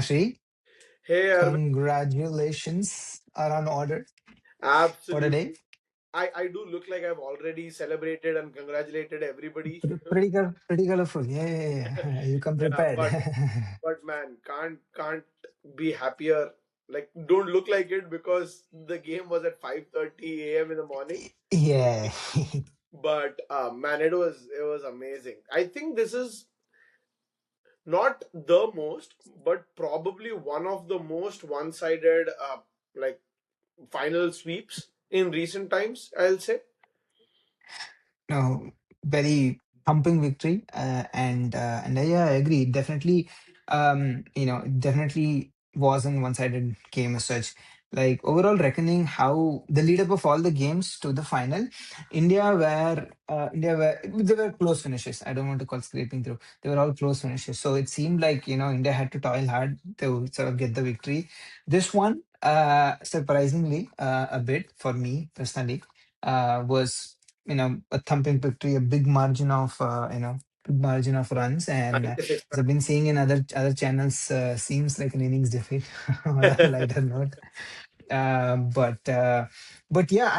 Sri, Hey, Arvind, congratulations are on order for the day. absolutely. I do look like I've already celebrated and congratulated everybody. Pretty colorful. Yeah, yeah, yeah. You come Yeah, prepared. but man, can't be happier. Like, don't look like it because the game was at 5:30 a.m. in the morning. Yeah. But man, it was amazing. I think this is not the most, but probably one of the most one-sided like final sweeps in recent times, I'll say. No, very pumping victory, and yeah, I agree. Definitely, definitely wasn't one-sided game as such. Like overall reckoning how the lead up of all the games to the final, India were they were close finishes. I don't want to call scraping through. They were all close finishes. So it seemed like India had to toil hard to sort of get the victory. This one, surprisingly, a bit for me personally, was a thumping victory, a big margin of big margin of runs, and 96. as I've been seeing in other channels, seems like an innings defeat on a lighter note. But yeah,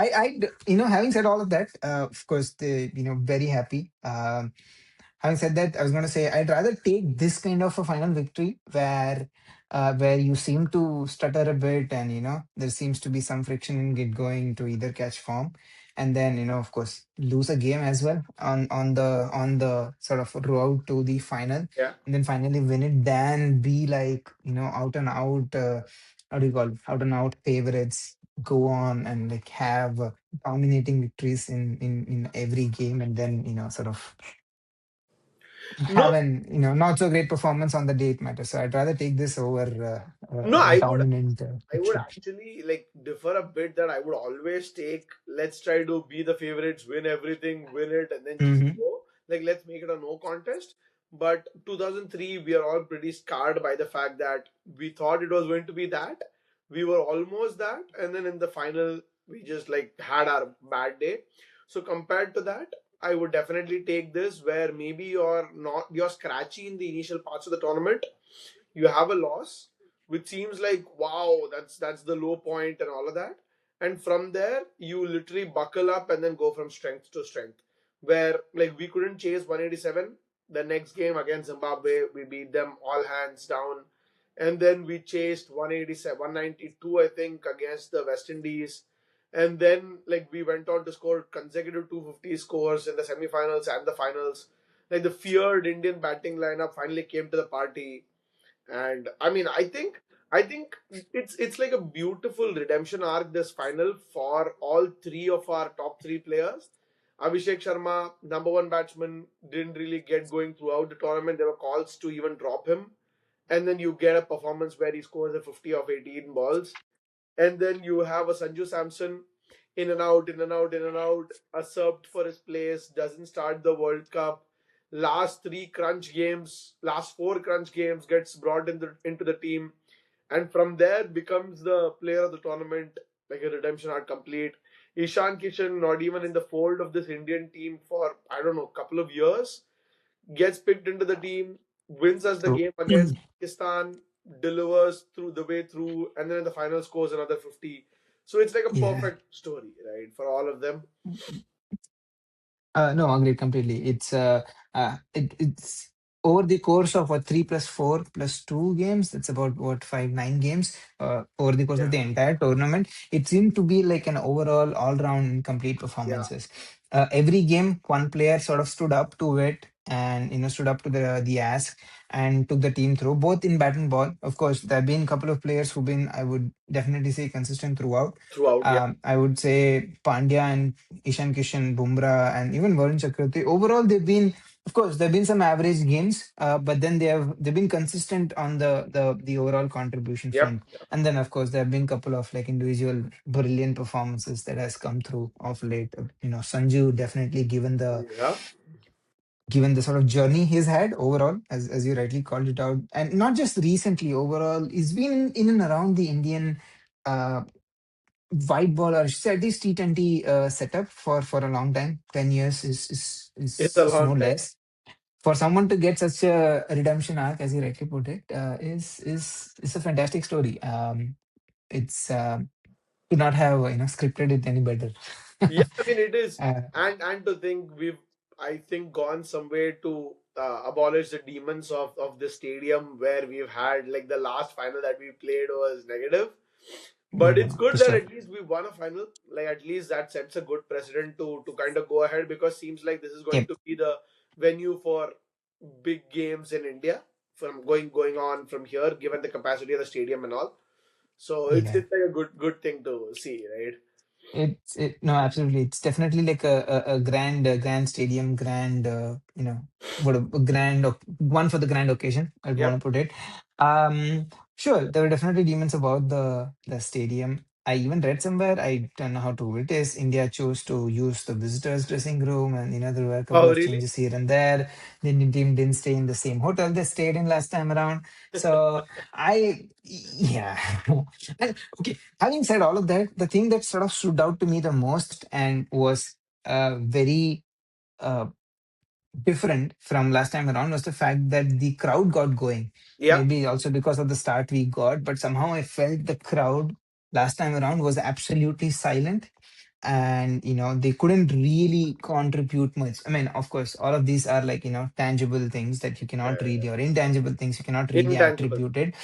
having said all of that, of course, very happy. Having said that, I was going to say I'd rather take this kind of a final victory where you seem to stutter a bit, and there seems to be some friction in get going to either catch form, and then of course lose a game as well on the sort of road to the final, Yeah. and then finally win it, than be like out and out, how do you call it? Out and out favorites, go on and like have dominating victories in every game, and then sort of have No, an not so great performance on the date matter. So I'd rather take this over no, a dominant I would victory. actually like differ a bit that I would always take. Let's try to be the favorites, win everything, win it, and then just Hmm. go. Like, let's make it a no contest. But 2003, we are all pretty scarred by the fact that we thought it was going to be that. We were almost that, and then in the final, we just like had our bad day. So compared to that, I would definitely take this where maybe you're scratchy in the initial parts of the tournament. You have a loss, which seems like wow, that's the low point and all of that. And from there, you literally buckle up and then go from strength to strength. Where like we couldn't chase 187. The next game against Zimbabwe, we beat them all hands down. And then we chased 187, 192, I think, against the West Indies. And then like we went on to score consecutive 250 scores in the semifinals and the finals. Like the feared Indian batting lineup finally came to the party, and I think it's like a beautiful redemption arc this final for all three of our top three players. Abhishek Sharma, number one batsman, didn't really get going throughout the tournament. There were calls to even drop him, and then you get a performance where he scores a 50 of 18 balls, and then you have a Sanju Samson in and out, in and out, in and out, usurped for his place, doesn't start the World Cup. Last four crunch games gets brought into the team, and from there becomes the player of the tournament, like a redemption arc complete. Ishan Kishan, not even in the fold of this Indian team for I don't know, couple of years, gets picked into the team, wins us the So game against Pakistan, delivers through the way through, and then in the final scores another 50. So it's like a yeah. perfect story, right, for all of them. No, agreed completely. It's over the course of what, 3 plus 4 plus 2 games. That's about what, 5, 9 games. Over the course of Yeah, the entire tournament, it seemed to be like an overall all-round complete yeah, performances. Every game, one player sort of stood up to it, and stood up to the ask, and took the team through, both in bat and ball. Of course, there have been a couple of players who've been, I would definitely say, consistent throughout. throughout. Yeah, I would say Pandya and Ishan Kishan, Bumrah, and even Varun Chakravarti. Overall, of course, there have been some average games, but then they've been consistent on the overall contribution yep, front. And then, of course, there have been a couple of like individual brilliant performances that has come through of late. Sanju definitely yeah. given the sort of journey he's had overall, as you rightly called it out, and not just recently. Overall, he's been in and around the Indian. Uh, White ball, or I should say at least T20 setup for a long time. 10 years is is It's is, a is no long time. less. for someone to get such a redemption arc, as you rightly put it, is a fantastic story. It's could not have scripted it any better. Yeah, I mean it is, uh, and to think we've, I think, gone somewhere to abolish the demons of the stadium where we've had like the last final that we played was negative. But it's for good that sure. at least we won a final. Like at least that sets a good precedent to kind of go ahead, because seems like this is going Yep. to be the venue for big games in India from going on from here, given the capacity of the stadium and all. So Yeah. it's like a good thing to see, right? No, absolutely. It's definitely like a grand grand stadium, grand what a grand one for the grand occasion. I'd want Yep. to put it. Um, sure, there were definitely demons about the stadium. I even read somewhere, I don't know how true it is. India chose to use the visitors' dressing room, and there were a couple Oh, of really? changes here and there. The Indian team didn't stay in the same hotel they stayed in last time around. So yeah. And okay, having said all of that, the thing that sort of stood out to me the most and was very uh, different from last time around was the fact that the crowd got going. Yep. Maybe also because of the start we got, but somehow I felt the crowd last time around was absolutely silent, and they couldn't really contribute much. I mean, of course, all of these are like tangible things that you Yeah, cannot yeah, really, or intangible things you cannot yeah. really Intangible. attribute it,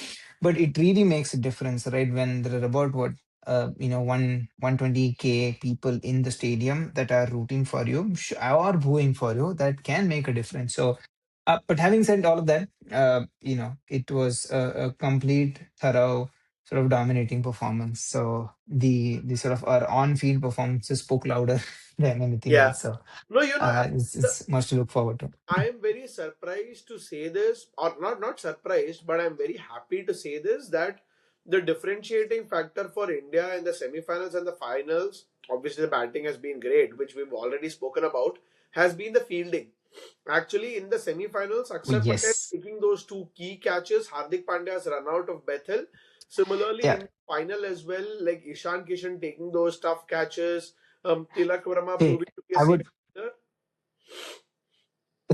but it really makes a difference, right? When there are about what 120K people in the stadium that are rooting for you or booing for you, that can make a difference. So but having said all of that, it was a complete, thorough, sort of dominating performance. So the sort of our on-field performances spoke louder than anything Yeah. else. So No, it's much to look forward to. I am very surprised to say this, or not surprised, but I'm very happy to say this, that the differentiating factor for India in the semifinals and the finals, obviously the batting has been great, which we've already spoken about, has been the fielding. Actually, in the semifinals, Oh, Akshar Patel yes. taking those two key catches, Hardik Pandya's run out of Bethel. Similarly, Yeah. in final as well, like Ishan Kishan taking those tough catches, Tilak Verma Hey, proving to be a I safe would fielder.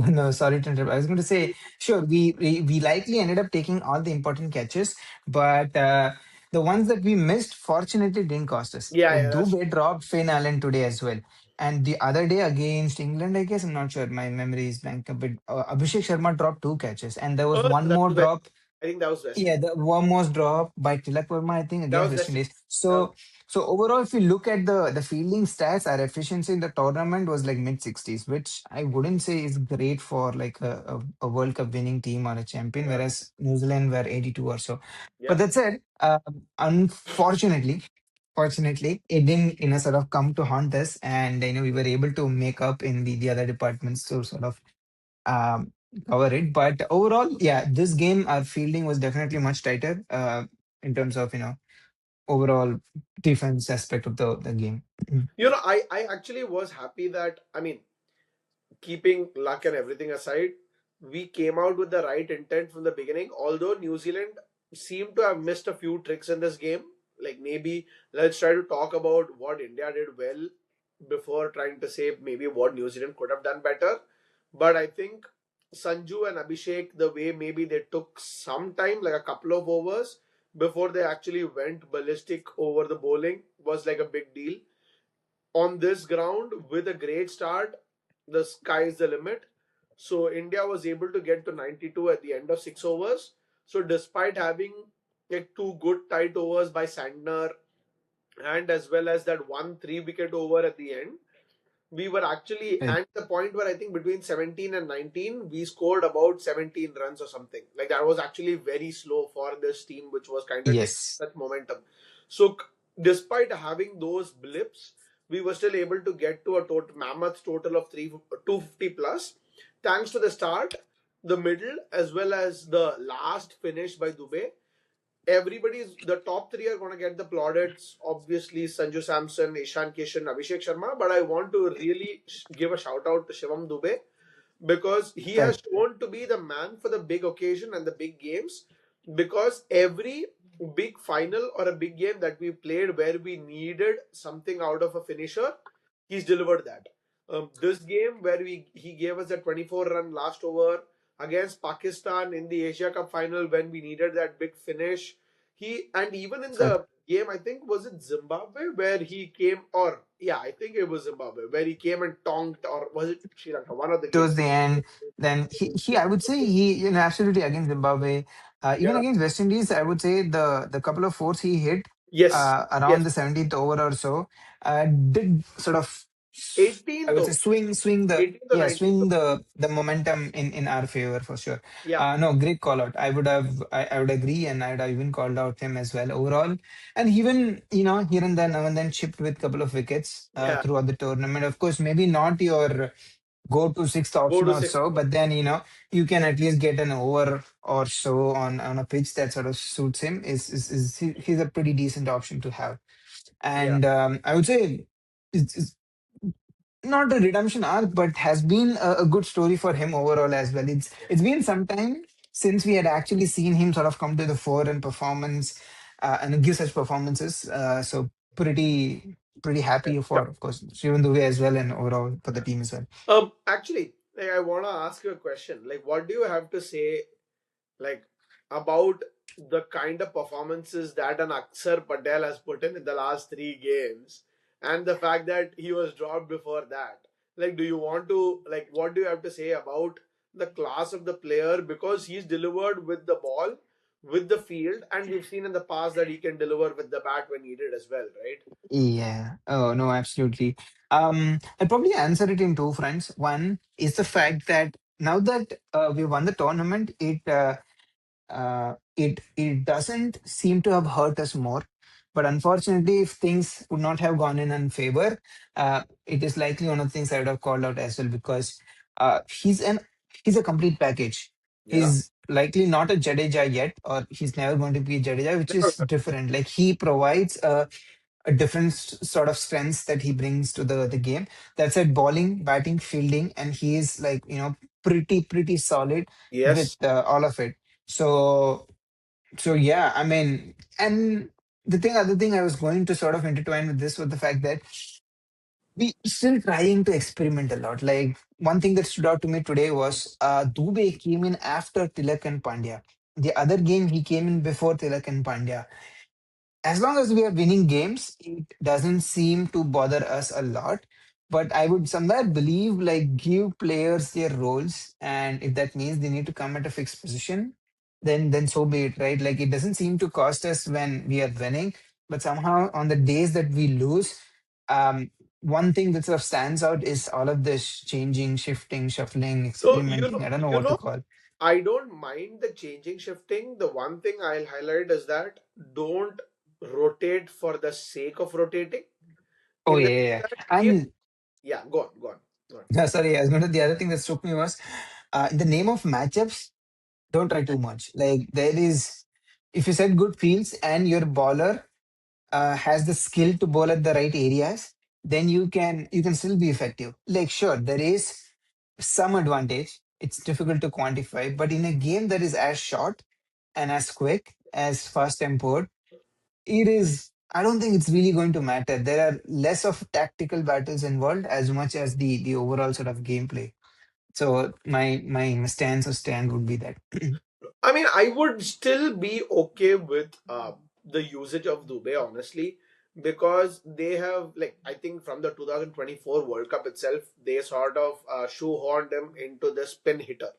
no, sorry to interrupt. I was going to say, sure, we likely ended up taking all the important catches, but the ones that we missed, fortunately, didn't cost us. Yeah, Like yeah, that's Dubé dropped Finn Allen today as well, and the other day against England, I guess I'm not sure. My memory is blank a bit. Abhishek Sharma dropped two catches, and there was one That more was West. drop. I think that was West Yeah, Indies. the one was dropped by Tilak Verma, I think, That against was West West Indies. Indies. That was, So overall, if you look at the fielding stats, our efficiency in the tournament was like mid 60s, which I wouldn't say is great for like a World Cup winning team or a champion, yeah, whereas New Zealand were 82 or so. yeah. But that said, fortunately, it didn't sort of come to haunt us, and we were able to make up in the other departments to sort of um, cover it. But overall, yeah, this game, our fielding was definitely much tighter in terms of overall defense aspect of the game. Mm. I actually was happy that, I mean, keeping luck and everything aside, we came out with the right intent from the beginning. Although New Zealand seemed to have missed a few tricks in this game, like maybe let's try to talk about what India did well before trying to say maybe what New Zealand could have done better. But I think Sanju and Abhishek, the way maybe they took some time, like a couple of overs, before they actually went ballistic over the bowling was like a big deal on this ground with a great start. The sky is the limit. So India was able to get to 92 at the end of 6 overs. So despite having like two good tight overs by Sandner and as well as that one 3 wicket over at the end, we were actually Right. at the point where I think between 17 and 19, we scored about 17 runs or something. Like that was actually very slow for this team, which was kind of taking Yes. such momentum. So, despite having those blips, we were still able to get to a total mammoth total of 250 plus, thanks to the start, the middle, as well as the last finish by Dubey. Everybody's the top three are going to get the plaudits. Obviously, Sanju Samson, Ishan Kishan, Abhishek Sharma. But I want to really give a shout out to Shivam Dubey because he has Correct. shown to be the man for the big occasion and the big games. Because every big final or a big game that we played where we needed something out of a finisher, he's delivered that. This game where we he gave us a 24-run last over against Pakistan in the Asia Cup final when we needed that big finish. He and even in So the game, I think was it Zimbabwe where he came, or yeah, I think it was Zimbabwe where he came and tonked, or was it Sri Lanka? One of the towards games. the end, then he I would say he, absolutely against Zimbabwe, even Yeah. against West Indies, I would say the couple of fours he hit Yes. around Yes. the 17th over or so did sort of, I 18th would say, over. swing the, 18th or 19th swing over. the momentum in our favor for sure. Yeah. No, great call out. I would agree, and I'd have even called out him as well overall. And even, here and there, now and then, chipped with couple of wickets Yeah. throughout the tournament. Of course, maybe not your go to sixth Go option to or sixth so, over. but then you can at least get an over or so on a pitch that sort of suits him. He's a pretty decent option to have. Yeah. And I would say it's not a redemption arc, but has been a good story for him overall as well. It's been some time since we had actually seen him sort of come to the fore and performance and give such performances. So pretty happy for, Sure. of course, Shivan Dubey as well, and overall for the team as well. Actually, like, I wanna ask you a question. Like, what do you have to say, like, about the kind of performances that an Akshar Patel has put in the last three games, and the fact that he was dropped before that? Like, do you want to, like, what do you have to say about the class of the player, because he's delivered with the ball, with the field, and we've seen in the past that he can deliver with the bat when needed as well, right? Yeah. Oh, no, absolutely. I'll probably answer it in two fronts. One is the fact that now that we won the tournament, it doesn't seem to have hurt us more. But unfortunately, if things would not have gone in favor, it is likely one of the things I would have called out as well, because he's a complete package. Yeah. He's likely not a Jadeja yet, or he's never going to be a Jadeja, which is different. Like, he provides a different sort of strengths that he brings to the game. That's at bowling, batting, fielding, and he is like, pretty solid with Yes. all of it. So yeah, I mean, and other thing I was going to sort of intertwine with this was the fact that we still trying to experiment a lot. Like, one thing that stood out to me today was Dubey came in after Tilak and Pandya. The other game he came in before Tilak and Pandya. As long as we are winning games, it doesn't seem to bother us a lot. But I would somewhere believe, like, give players their roles, and if that means they need to come at a fixed position, then so be it, right? Like, it doesn't seem to cost us when we are winning, but somehow on the days that we lose, one thing that sort of stands out is all of this changing, shifting, shuffling, So experimenting. I don't know you what to know, call. I don't mind the changing, shifting. The one thing I'll highlight is that don't rotate for the sake of rotating. Oh In the yeah, yeah, sense yeah. that if And yeah, go on, go on, go on. no, sorry, I was going to, the other thing that struck me was in the name of matchups, don't try too much. Like, there is, if you set good fields and your bowler has the skill to bowl at the right areas, then you can still be effective. Like, sure, there is some advantage. It's difficult to quantify, but in a game that is as short and as quick, as fast tempoed, it is. I don't think it's really going to matter. There are less of tactical battles involved as much as the overall sort of gameplay. So my stance or stand would be that. I mean, I would still be okay with the usage of Dubey, honestly, because they have, like, I think from the 2024 World Cup itself, they sort of shoehorned him into the spin hitter.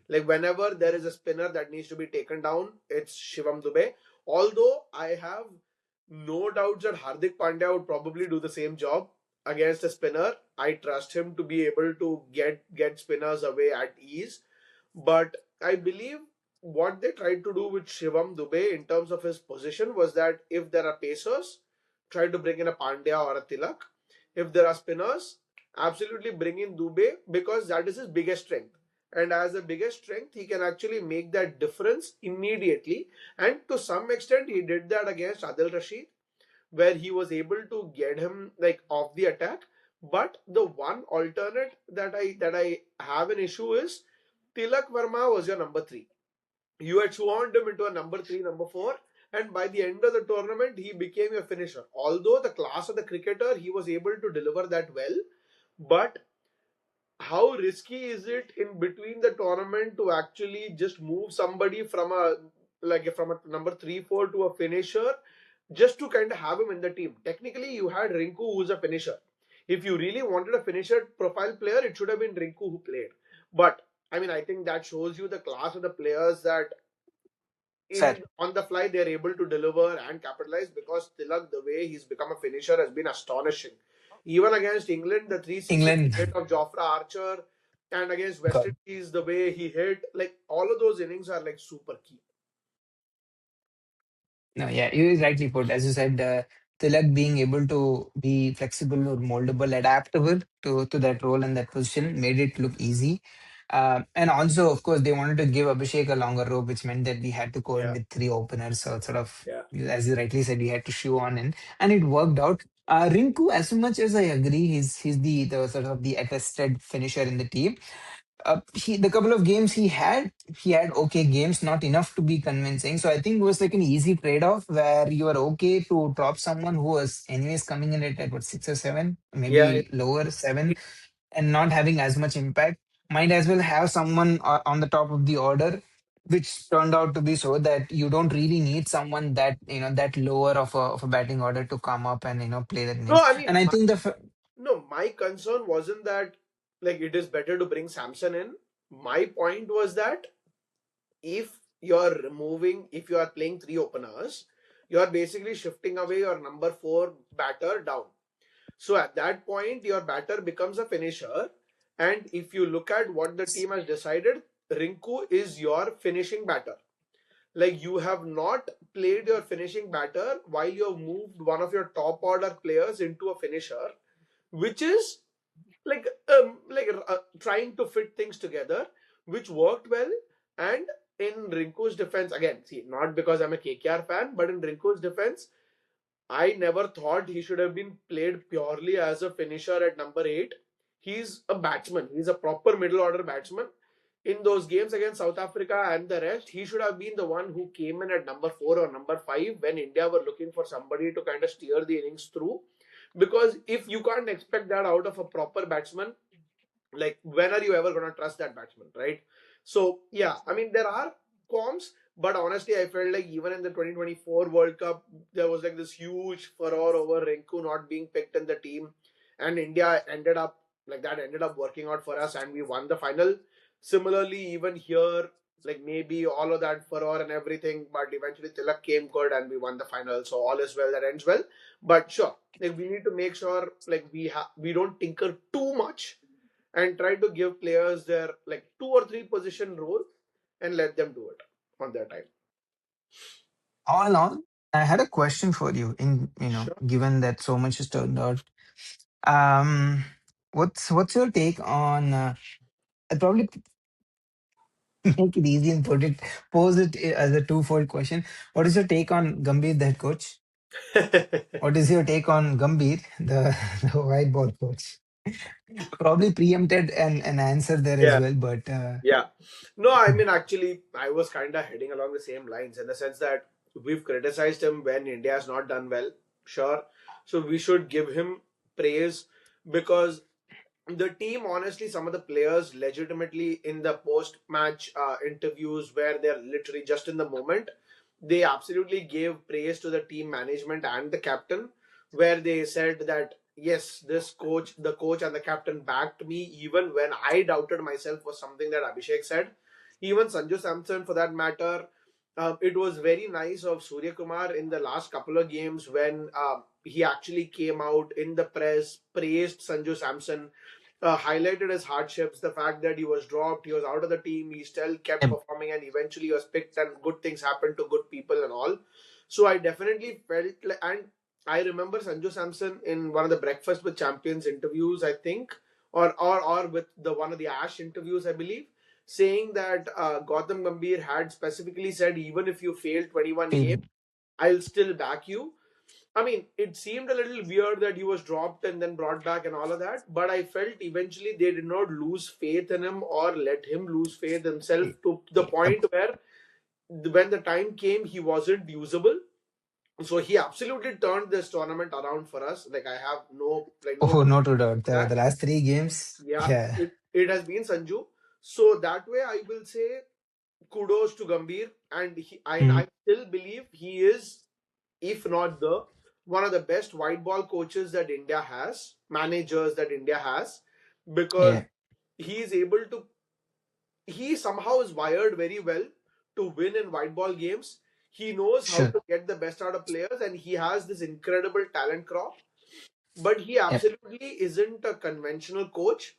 Like, whenever there is a spinner that needs to be taken down, it's Shivam Dubey. Although I have no doubts that Hardik Pandya would probably do the same job against a spinner. I trust him to be able to get spinners away at ease. But I believe what they tried to do with Shivam Dubey in terms of his position was that if there are pacers, try to bring in a Pandya or a Tilak. If there are spinners, absolutely bring in Dubey because that is his biggest strength. And as the biggest strength, he can actually make that difference immediately. And to some extent, he did that against Adil Rashid, where he was able to get him like off the attack. But the one alternate that I have an issue is Tilak Verma was your number three. You had shoehorned him into a number three, number four, and by the end of the tournament, he became your finisher. Although the class of the cricketer, he was able to deliver that well, but how risky is it in between the tournament to actually just move somebody from a from a number 3 4 to a finisher, just to kind of have him in the team? Technically, you had Rinku, who's a finisher. If you really wanted a finisher profile player, it should have been Rinku who played. But I mean, I think that shows you the class of the players, that Fair. in on the fly they're able to deliver and capitalize, because Tilak, the way he's become a finisher has been astonishing. Even against England, the 360 England. hit of Jofra Archer, and against West God. Indies, the way he hit, like all of those innings are like super key. No, yeah, you rightly put. As you said, Tilak being able to be flexible or moldable, adaptable to that role and that position made it look easy. And also, of course, they wanted to give Abhishek a longer rope, which meant that we had to go in Yeah, with three openers. So sort of, yeah. as you rightly said, we had to shoe on in, and it worked out. Rinku, as much as I agree, he's the sort of the attested finisher in the team. The couple of games he had okay games, not enough to be convincing. So I think it was like an easy trade-off where you are okay to drop someone who was anyways coming in at what, 6 or 7, Yeah, maybe lower 7, and not having as much impact. Might as well have someone on the top of the order, which turned out to be so that you don't really need someone that that lower of a batting order to come up and play that no, innings. I mean, And I think my concern wasn't that like it is better to bring Samson in. My point was that if if you are playing three openers, you are basically shifting away your number 4 batter down. So at that point, your batter becomes a finisher. And if you look at what the team has decided, Rinku is your finishing batter. Like, you have not played your finishing batter while you have moved one of your top order players into a finisher, which is trying to fit things together, which worked well. And in Rinku's defense, again, see, not because I'm a KKR fan, but in Rinku's defense, I never thought he should have been played purely as a finisher at number 8. He's a batsman. He's a proper middle order batsman. In those games against South Africa and the rest, he should have been the one who came in at number 4 or number 5 when India were looking for somebody to kind of steer the innings through. Because if you can't expect that out of a proper batsman, like when are you ever going to trust that batsman, right? So yeah, I mean, there are qualms, but honestly I felt like even in the 2024 World Cup there was like this huge furor over Rinku not being picked in the team, and India ended up working out for us and we won the final. Similarly, even here, like maybe all of that furor and everything, but eventually Tilak came good and we won the final, so all is well that ends well. But sure, like we need to make sure like we don't tinker too much and try to give players their like 2 or 3 position roles and let them do it on their time. all in all, I had a question for you. Sure. Given that so much has turned out, um, what's your take on? I'll probably make it easy and pose it as a twofold question. What is your take on Gambhir, the head coach? What is your take on Gambhir, the white ball coach? Probably preempted an answer there as Yeah. well, but Yeah. No, I mean, actually, I was kind of heading along the same lines in the sense that we've criticized him when India has not done well. Sure. So we should give him praise, because the team, honestly, some of the players legitimately in the post match interviews where they're literally just in the moment, they absolutely gave praise to the team management and the captain, where they said that yes, the coach and the captain backed me even when I doubted myself, was something that Abhishek said. Even Sanju Samson, for that matter. It was very nice of Surya Kumar in the last couple of games when he actually came out in the press, praised Sanju Samson, highlighted his hardships, the fact that he was dropped, he was out of the team, he still kept yep. performing, and eventually he was picked, and good things happened to good people and all. So I definitely felt like, and I remember Sanju Samson in one of the Breakfast with Champions interviews, I think, or with the one of the Ash interviews, I believe, saying that Gautam Gambhir had specifically said, even if you fail 21 games, Feel I'll still back you. I mean, it seemed a little weird that he was dropped and then brought back and all of that, but I felt eventually they did not lose faith in him or let him lose faith himself, to the yep. point where when the time came, he wasn't usable. So he absolutely turned this tournament around for us. Like, I have no Oh, doubt no, to doubt. The that. last three games, Yeah, yeah. it has been Sanju. So that way, I will say kudos to Gambhir, and Mm, I still believe he is, if not the one of the best white ball coaches that India has, managers that India has, because yeah, he is able to. He somehow is wired very well to win in white ball games. He knows how sure. to get the best out of players, and he has this incredible talent crop, but he Yep, absolutely isn't a conventional coach.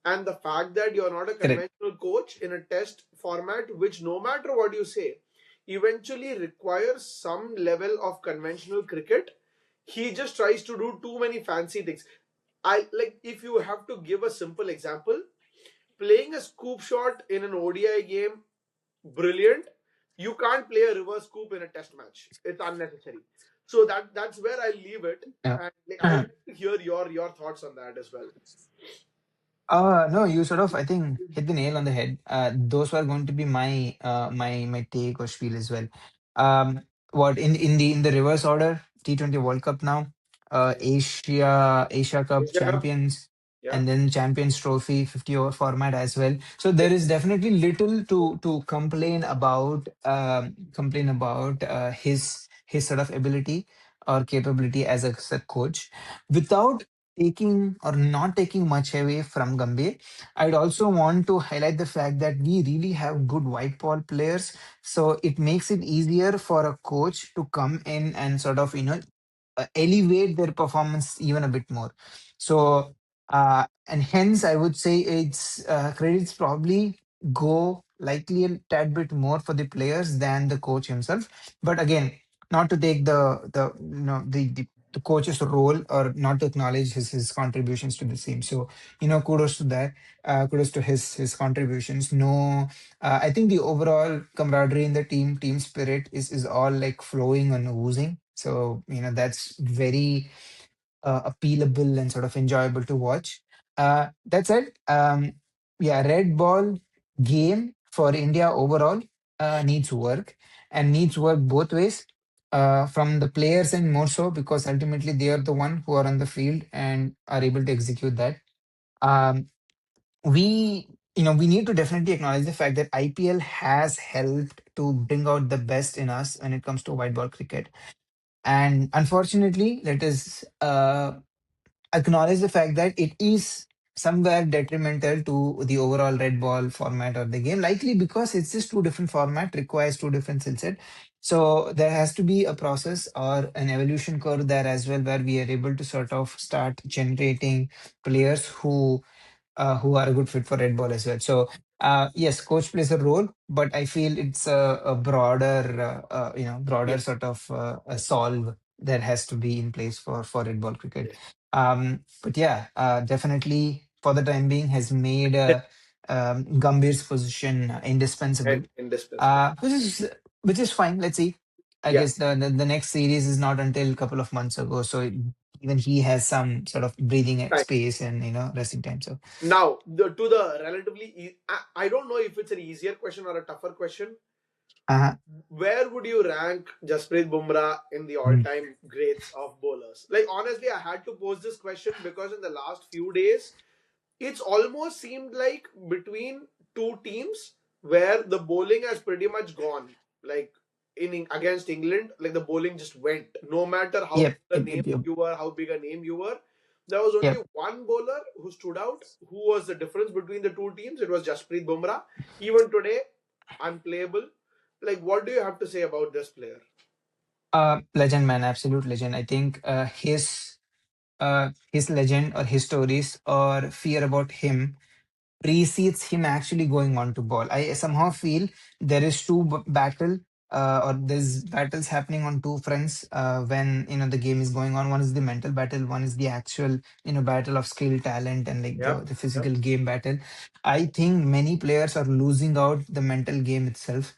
And the fact that you're not a correct. conventional coach in a test format, which no matter what you say, eventually requires some level of conventional cricket, he just tries to do too many fancy things. I like, if you have to give a simple example, playing a scoop shot in an ODI game, brilliant. You can't play a reverse scoop in a test match. It's unnecessary. So that's where I leave it. Yeah. And like, I would like to hear your thoughts on that as well. No, you sort of, I think, hit the nail on the head. Those were going to be my take or spiel as well. Um, what in the reverse order, T20 World Cup now, Asia Cup Asia Cup, champions, yeah, and then Champions Trophy 50-over format as well. So there is definitely little to complain about his sort of ability or capability as a coach, without taking or not taking much away from Gambhir. I'd also want to highlight the fact that we really have good white ball players. So it makes it easier for a coach to come in and sort of, elevate their performance even a bit more. So, and hence, I would say it's credits probably go likely a tad bit more for the players than the coach himself. But again, not to take the coach's role or not to acknowledge his contributions to the team. So, kudos to that. Kudos to his contributions. No, I think the overall camaraderie in the team spirit is all like flowing and oozing. So, that's very appealable and sort of enjoyable to watch. That said, yeah, red ball game for India overall needs work, and needs work both ways. From the players and more so because ultimately they are the one who are on the field and are able to execute that. Um, we need to definitely acknowledge the fact that IPL has helped to bring out the best in us when it comes to white ball cricket. And unfortunately, let us acknowledge the fact that it is somewhere detrimental to the overall red ball format of the game, likely because it's just two different format, requires two different skill set. So there has to be a process or an evolution curve there as well, where we are able to sort of start generating players who are a good fit for red ball as well. So yes, coach plays a role, but I feel it's a broader, yeah, broader sort of a solve that has to be in place for red ball cricket. yeah. But yeah, definitely for the time being has made Gambhir's position indispensable, And indispensable. which is fine. Let's see. I Yeah. guess the next series is not until a couple of months ago, so even he has some sort of breathing Time. space and resting time. So Now, to the relatively, I don't know if it's an easier question or a tougher question. uh Where would you rank Jasprit Bumrah in the mm, all-time greats of bowlers? Like, honestly, I had to pose this question because in the last few days, it's almost seemed like between two teams where the bowling has pretty much gone. Like against England, like the bowling just went. No matter how yep, big a yep, name yep, yep, you were, how big a name you were, there was only yep. one bowler who stood out. Who was the difference between the two teams? It was Jasprit Bumrah. Even today, unplayable. Like, what do you have to say about this player? Legend, man, absolute legend. I think his legend or his stories or fear about him precedes him actually going on to ball. I somehow feel there is battle or there's battles happening on two fronts when the game is going on. One is the mental battle, one is the actual battle of skill, talent, and like the, Yep. the physical Yep. game battle. I think many players are losing out the mental game itself.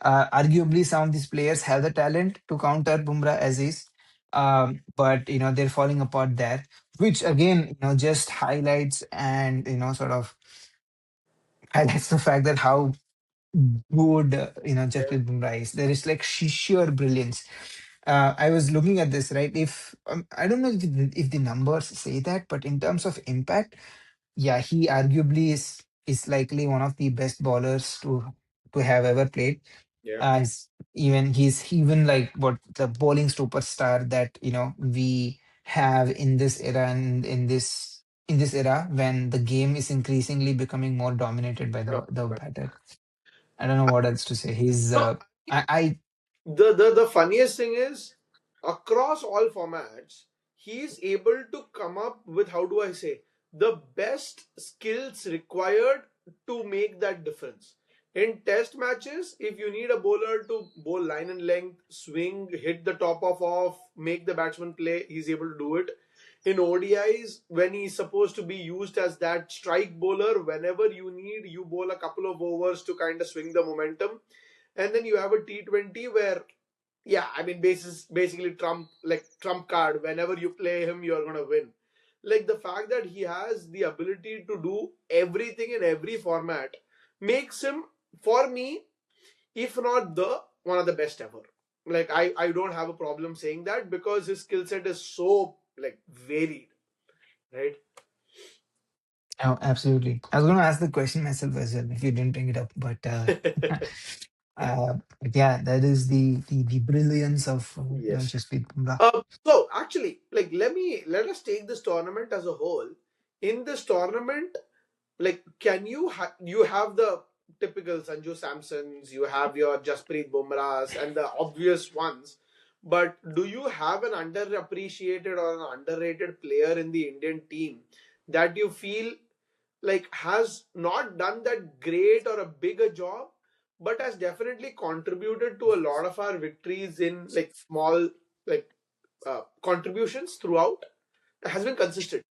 Arguably, some of these players have the talent to counter Bumrah as is, but they're falling apart there, which again just highlights and sort of highlights the fact that how good Yeah. Jasprit Bumrah is. There is like sheer brilliance. I was looking at this right. If I don't know if the numbers say that, but in terms of impact, yeah, he arguably is likely one of the best bowlers to have ever played. Yeah. He's even like what the bowling superstar that we have in this era, and in this era when the game is increasingly becoming more dominated by Sure. the Sure. batter. I don't know what else to say. He's No, I the funniest thing is, across all formats, he's able to come up with, how do I say, the best skills required to make that difference. In test matches, if you need a bowler to bowl line and length, swing, hit the top of off, make the batsman play, he's able to do it. In ODIs, when he's supposed to be used as that strike bowler, whenever you need, you bowl a couple of overs to kind of swing the momentum. And then you have a T20 where, yeah, I mean, basically trump card. Whenever you play him, you're gonna win. Like, the fact that he has the ability to do everything in every format makes him, for me, if not the one of the best ever. Like, I don't have a problem saying that because his skill set is so like varied, right? Oh, absolutely. I was going to ask the question myself as well if you didn't bring it up, but yeah, that is the brilliance of Yes. Jasprit Bumrah. So actually, like, let us take this tournament as a whole. In this tournament, like, you have the typical Sanju Samsons, you have your Jasprit Bumrahs and the obvious ones, but do you have an underappreciated or an underrated player in the Indian team that you feel like has not done that great or a bigger job, but has definitely contributed to a lot of our victories in like small, like, contributions throughout, has been consistent?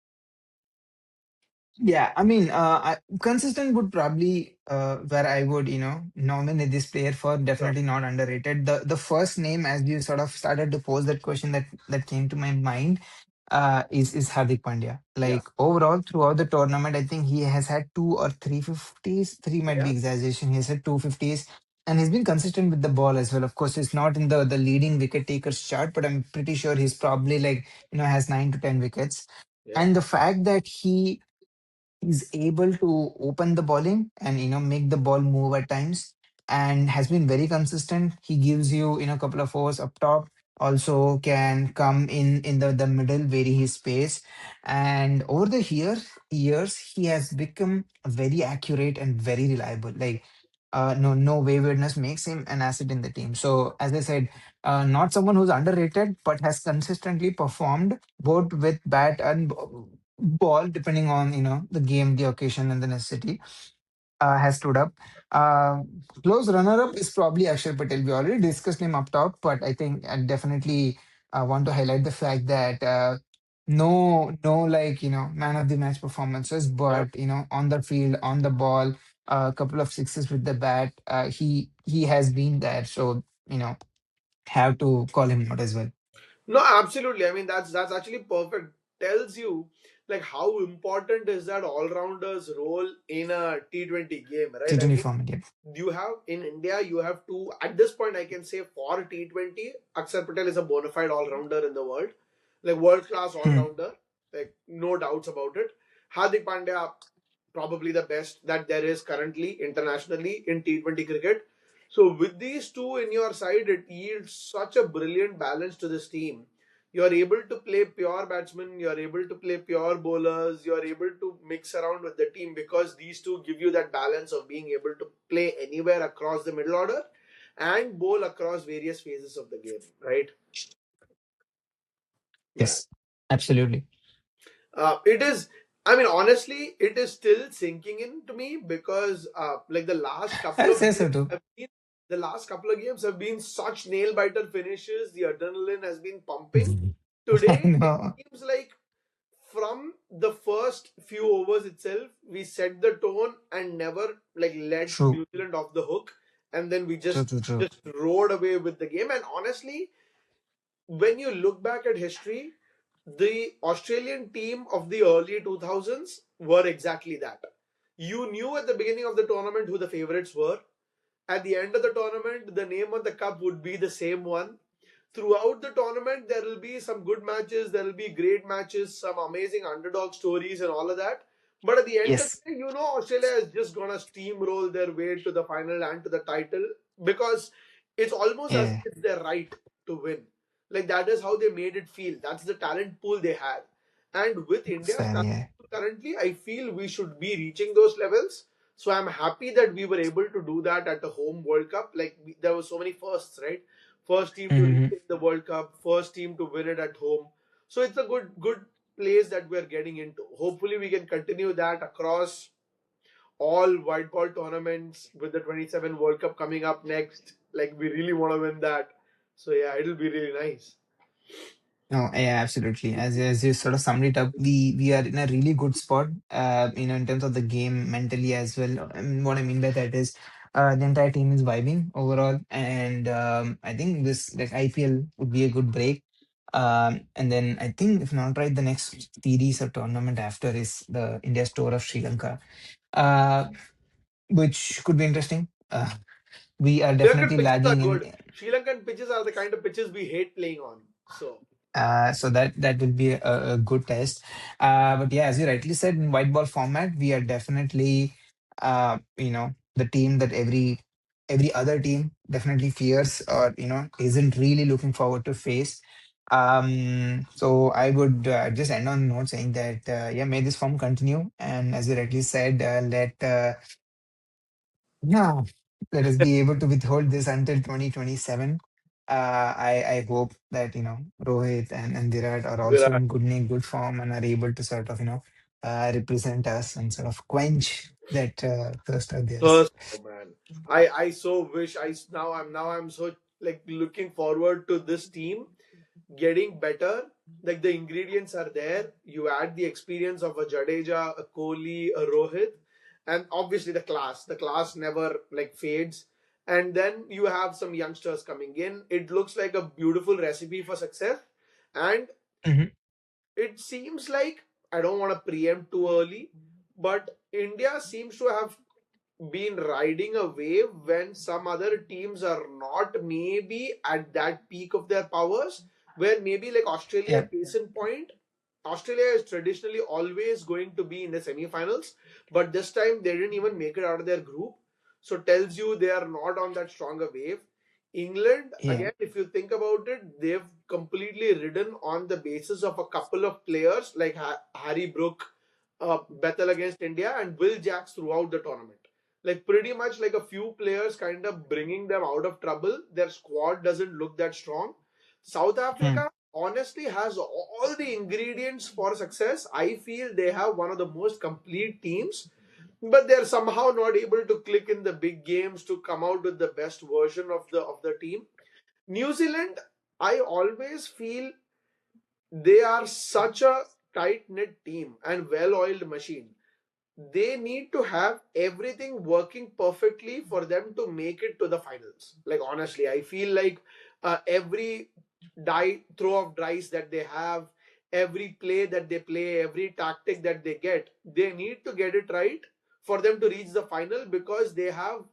Yeah, I mean, consistent would probably where I would nominate this player for. Sure. Definitely not underrated. The first name, as you sort of started to pose that question, that came to my mind, is Hardik Pandya. Yeah. Like overall throughout the tournament, I think he has had two or three fifties. Three might be Yeah. exaggeration. He has had two fifties. And he's been consistent with the ball as well. Of course, he's not in the leading wicket takers chart, but I'm pretty sure he's probably like has 9 to 10 wickets. Yeah. And the fact that he's able to open the bowling and make the ball move at times, and has been very consistent. He gives you a couple of overs up top, also can come in the middle where he is space. And over the years he has become very accurate and very reliable. Like no waywardness makes him an asset in the team. So as I said, not someone who's underrated, but has consistently performed both with bat and ball, depending on the game, the occasion, and the necessity. Has stood up. Uh, Close runner-up is probably Akshar Patel. We already discussed him up top, but I think I definitely want to highlight the fact that no, like man of the match performances, Yeah. but on the field, on the ball, a couple of sixes with the bat. He has been there, so have to call him out as well. No, absolutely. I mean, that's actually perfect. Tells you like how important is that all-rounder's role in a T20 game, right? I T20 mean, format, yeah. you have in India, you have two at this point. I can say for T20, Akshar Patel is a bona fide all-rounder in the world, like world-class Hmm. all-rounder, like no doubts about it. Hardik Pandya, probably the best that there is currently internationally in T20 cricket. So with these two in your side, it yields such a brilliant balance to this team. You are able to play pure batsmen, you are able to play pure bowlers, you are able to mix around with the team because these two give you that balance of being able to play anywhere across the middle order and bowl across various phases of the game, right? Yeah. Yes, absolutely. It is. I mean, honestly, it is still sinking in to me because, like, I'll say so too. the last couple of games have been such nail biter finishes. The adrenaline has been pumping. I Today, it know. seems like from the first few overs itself, we set the tone and never like let True, New Zealand off the hook, and then we true, just true, true. just rode away with the game. And honestly, when you look back at history, the Australian team of the early 2000s were exactly that. You knew at the beginning of the tournament who the favorites were. At the end of the tournament, the name on the cup would be the same one. Throughout the tournament, there will be some good matches, there will be great matches, some amazing underdog stories, and all of that. But at the end of Yes. the day, Australia is just gonna steamroll their way to the final and to the title, because it's almost as if Yeah. it's their right to win. Like, that is how they made it feel. That's the talent pool they had. And with India's Fair. talent Yeah. pool currently, I feel we should be reaching those levels. So I'm happy that we were able to do that at the home World Cup. Like, there were so many firsts, right? First team to Hmm. retain the World Cup, first team to win it at home. So it's a good place that we're getting into. Hopefully, we can continue that across all white ball tournaments with the 27 World Cup coming up next. Like, we really want to win that. So yeah, it'll be really nice. No, yeah, absolutely. As you sort of summed it up, we are in a really good spot, in terms of the game mentally as well. What I mean by that is, the entire team is vibing overall, and I think this like IPL would be a good break. And then I think if not right, the next series or tournament after is the India's tour of Sri Lanka, uh, which could be interesting. We are Sri Lankan definitely pitches are lagging in. good. Sri Lankan pitches are the kind of pitches we hate playing on. So So that will be a good test. But yeah, as you rightly said, in white ball format, we are definitely, the team that every other team definitely fears, or isn't really looking forward to face. So I would just end on note saying that yeah, may this form continue, and as you rightly said, yeah, let us be able to withhold this until 2027. I hope that, Rohit and Virat are also Virat. in good name, good form, and are able to sort of, represent us and sort of quench that thirst of theirs. First, oh man, I so wish now I'm so like looking forward to this team getting better. Like, the ingredients are there. You add the experience of a Jadeja, a Kohli, a Rohit, and obviously the class. The class never like fades. And then you have some youngsters coming in. It looks like a beautiful recipe for success. And Hmm. it seems like, I don't want to preempt too early, but India seems to have been riding a wave when some other teams are not maybe at that peak of their powers, where maybe like Australia, Yeah. case in point. Australia is traditionally always going to be in the semi-finals, but this time they didn't even make it out of their group. So tells you they are not on that stronger wave. England, Yeah. again, if you think about it, they've completely ridden on the basis of a couple of players like Harry Brook, Bethel against India, and Will Jacks throughout the tournament. Like, pretty much like a few players kind of bringing them out of trouble. Their squad doesn't look that strong. South Mm. Africa honestly has all the ingredients for success. I feel they have one of the most complete teams, but they're somehow not able to click in the big games to come out with the best version of the team. New Zealand, I always feel they are such a tight knit team and well oiled machine. They need to have everything working perfectly for them to make it to the finals. Like, honestly, I feel like every throw of dice that they have, every play that they play, every tactic that they get, they need to get it right for them to reach the final, because they have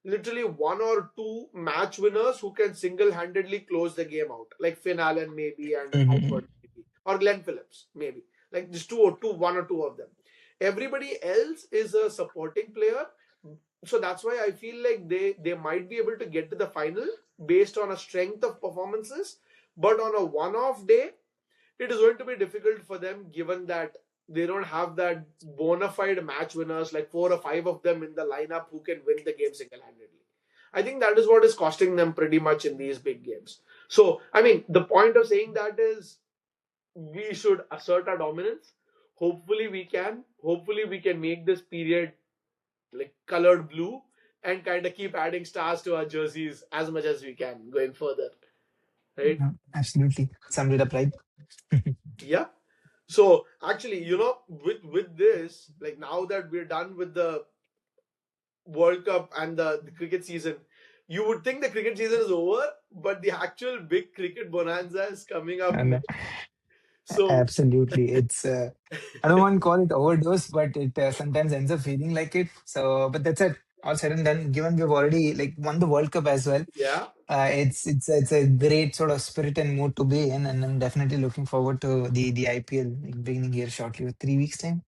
literally one or two match winners who can single-handedly close the game out, like Finn Allen maybe, and Mhm. Howard maybe, or Glenn Phillips maybe, like just one or two of them. Everybody else is a supporting player. So that's why I feel like they might be able to get to the final based on a strength of performances, but on a one-off day it is going to be difficult for them, given that they don't have that bona fide match winners, like four or five of them in the lineup who can win the game single-handedly. I think that is what is costing them pretty much in these big games. So I mean, the point of saying that is we should assert our dominance. Hopefully we can make this period like colored blue, and kind of keep adding stars to our jerseys as much as we can going further, right? No, absolutely. Summed it up right. Yeah. So actually, with this, like, now that we're done with the World Cup and the cricket season, you would think the cricket season is over, but the actual big cricket bonanza is coming up And next. So absolutely, it's. I don't want to call it overdose, but it sometimes ends up feeling like it. So, but that's it. All said and done. Given we've already like won the World Cup as well, yeah. it's a great sort of spirit and mood to be in, and I'm definitely looking forward to the IPL like, beginning here shortly with 3 weeks time.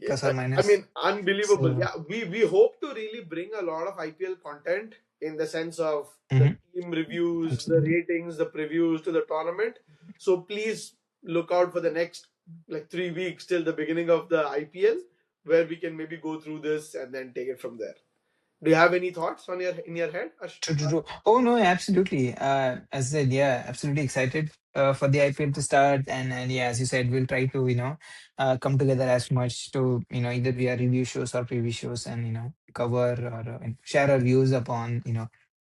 plus or I minus. mean, unbelievable. So Yeah, we hope to really bring a lot of IPL content in the sense of the mhm, team reviews, the absolutely. ratings, the previews to the tournament. So please look out for the next like 3 weeks till the beginning of the IPL, where we can maybe go through this and then take it from there. Do you have any thoughts on your in your head, True, true, true. Oh no, absolutely. As I said, yeah, absolutely excited for the IPL to start, and yeah, as you said, we'll try to come together as much to either via review shows or preview shows, and cover or share our views upon the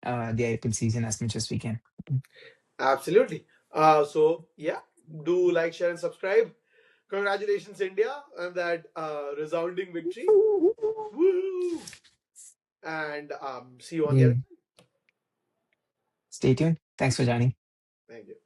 IPL season as much as we can. Absolutely. So yeah, do like, share, and subscribe. Congratulations, India, on that resounding victory. Woo! And see you on the other Yeah. side. Stay tuned. Thanks for joining. Thank you.